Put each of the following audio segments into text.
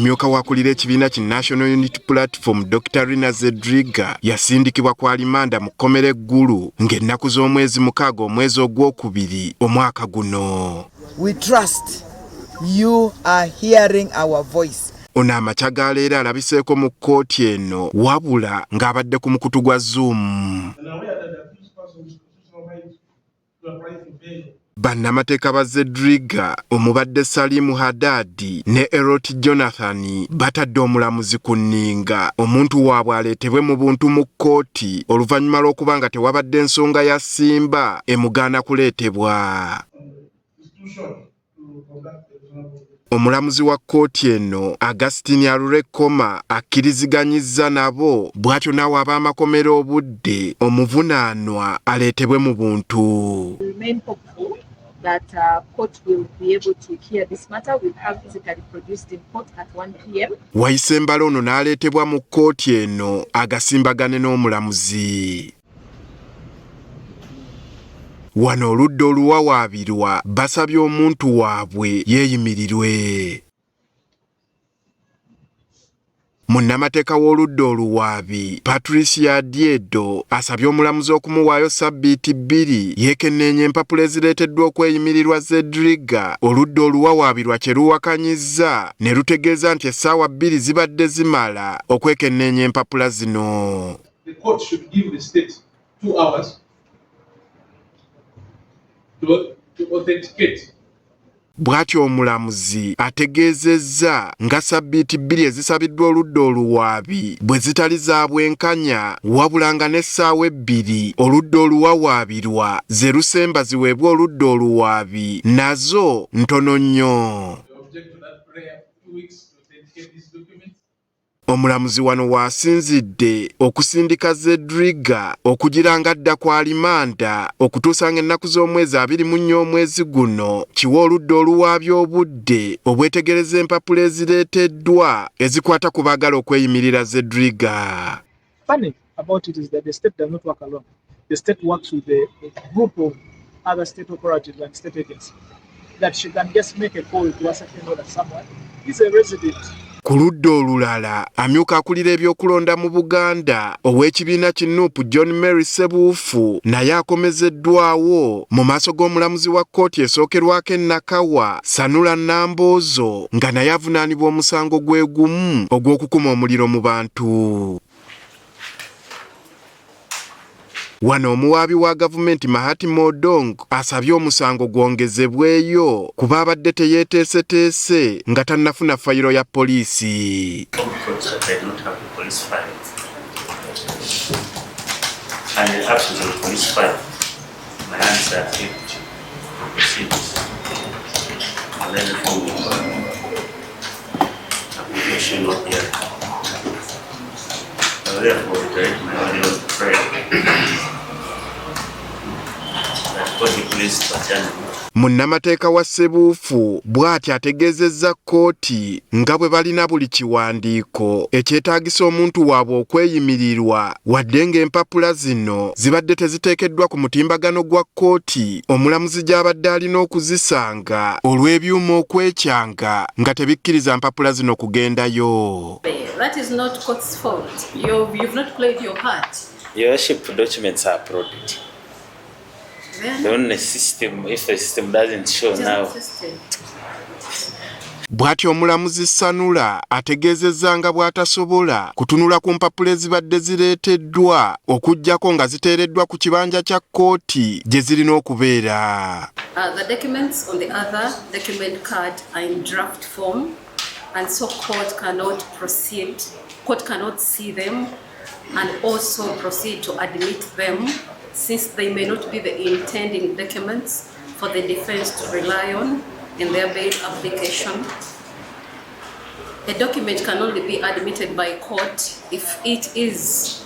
Omumyuka wakulira ekibiina ki National Unity Platform Dr. Rina Zedriga yasindikibwa kwa alimanda mu kkomera eggulu ng'ennaku z'omwezi 6 omwezi ogwokubiri omwaka guno. We trust you are hearing our voice. Ono amakya ga leero alabiseeko mu kkooti eno wabula ng'abadde ku mukutu gwa Zoom. Bannamateeka ba Zedriga, omubadde Salimu Hadadi ne Erot Jonathan batadde omulamuzi ku nninga omuntu waabwe aleetebwe mu buntu mu kkooti oluvannyuma lw'okuba nga tewabadde nsonga ya ssimba emugaana kuleetebwa. Omulamuzi wa kkooti eno Augustine Alurekoma akkiriziganyizza nabo bw'atyo n'awa ab'amakomera obudde omuvunaanwa aleetebwe mu buntu. That court will be able to hear this matter. We'll have physically produced in court at 1 p.m. Wayise mbala ono n'aleetebwa mu kkooti eno agasimbagane n'omulamuzi. Wano oludda oluwawaabirwa basabye omuntu waabwe yeeyimirirwe. Munnamateeka w'oludda oluwaabi Patricia Diedo asabye omulamuzi okumuwaayo sabbiiti 2 yeekenneenya empapula ezireeteddwa okweyimirirwa Zedriga oludda oluwawaabirwa kye luwakanyizza ne lutegeeza nti essaawa 2 zibadde zimala okwekenneenya empapula zino. The court should give the state 2 hours to authenticate. Bw'atyo omulamuzi ategeezezza nga sabbiiti 2 ezisabiddwa oludda oluwaabi bwe zitali za bwenkanya wabula nga n'essaawa 2 oludda oluwawaabirwa ze lusemba ziweebwa oludda oluwaabi nazo ntono nnyo. Omulamuzi wano waasinzidde okusindika Zedriga okugira nga adda kwa alimanda okutuusa ng'ennaku z'omwezi 24 omwezi guno kiwa oludda oluwaabi obudde obwetegereza empapula ezireeteddwa ezikwata ku baagala okweyimirira Zedriga. Funny about it is that the state does not work alone. The state works with a group of other state operatives and state agents that she can just make a call to ascertain whether someone is a resident. Ku ludda olulala amyuka akulira ebyokulonda mu Buganda ow'ekibiina ki Nuupu John Mary Sebuufu naye akomezeddwawo mu maaso g'omulamuzi wa kkooti esookerwako e Nakawa Sanula Namboozo nga naye avunaanibwa omusango gwe gumu ogw'okukuma omuliro mu bantu. Wano omuwaabi wa gavumenti Mahati Modong asabye omusango gwongezebweyo kuba abadde teyeeteeseteese nga tannafuna fayiro ya poliisi. Munnamateeka wa Sebuufu bw'ati ategeezezza kkooti nga bwe balina buli kiwandiiko ekyetaagisa omuntu waabwe okweyimirirwa wadde ng'empapula zino zibadde teziteekeddwa ku mutimbagano gwa kkooti omulamuzi gy'abadde alina okuzisanga olw'ebyuma okwekyanga nga tebikkiriza mpapula zino kugendayo. That is not court's fault. You've not played your part. Your worship, documents are uploaded. The only system, if the system doesn't show now. Bw'atyo omulamuzi Sanula ategeezezza nga bw'atasobola kutunula ku mpapula ezibadde zireeteddwa okuggyako nga ziteereddwa ku kibanja kya kkooti gye zirina okubeera. The documents on the other document card are in draft form and so court cannot see them and also proceed to admit them since they may not be the intending documents for the defense to rely on in their bail application. A document can only be admitted by court if it is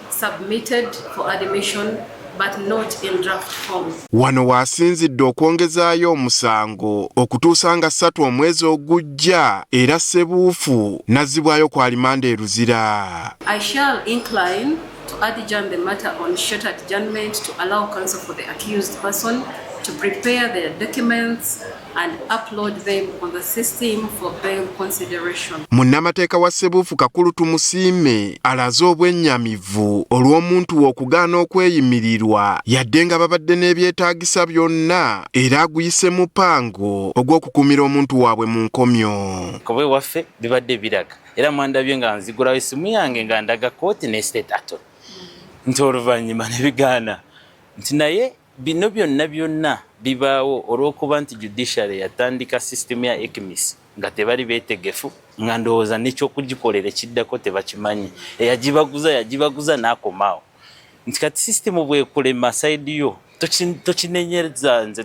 submitted for admission but not in draft form. Wano waasinzidde okwongezaayo omusango okutuusa nga 3 omwezi ogujja era Sebuufu nazzibwayo ku alimanda eruzira. I shall incline to adjourn the matter on short adjournment to allow counsel for the accused person to prepare their documents and upload them on the system for bail consideration. Munnamateeka wa Ssebuufu Kakulu Tumusiime alaze obwennyamivu olw'omuntu okugaana okweyimirirwa yadde nga babadde n'ebyetaagisa byonna era aguyise mupango ogw'okukuumira omuntu waabwe mu nkomyo. Kobe waffe bibadde biraga era mwandabye nga nzigulawo essimu yange nga ndaga kooti ne state attorney nti oluvannyuma ne bigaana nti naye bino byonna bibaawo olw'okuba nti judiciary yatandika system ya ECMIS nga tebali beetegefu nga ndowooza n'ekyokugikolera ekiddako tebakimanyi yagibaguza n'akomaawo nti kati system bwekulema saidi yo tokinenyeza nze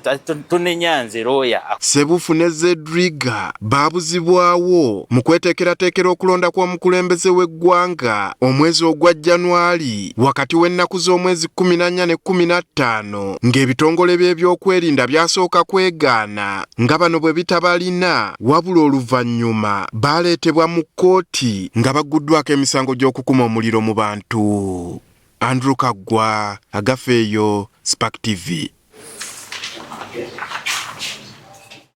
tonenya nze looya. Ssebuufu ne Zedriga baabuzibwawo mu kweteekerateekera okulonda kw'omukulembeze w'eggwanga omwezi ogwa January wakati w'ennaku z'omwezi 14 ne 15 ng'ebitongole by'ebyokwerinda byasooka kwegaana nga bano bwe bitabalina wabula oluvannyuma baaleetebwa mu kkooti nga bagguddwako emisango gy'okukuma omuliro mu bantu. Andrew Kaggwa, Agafeeyo, Spark TV.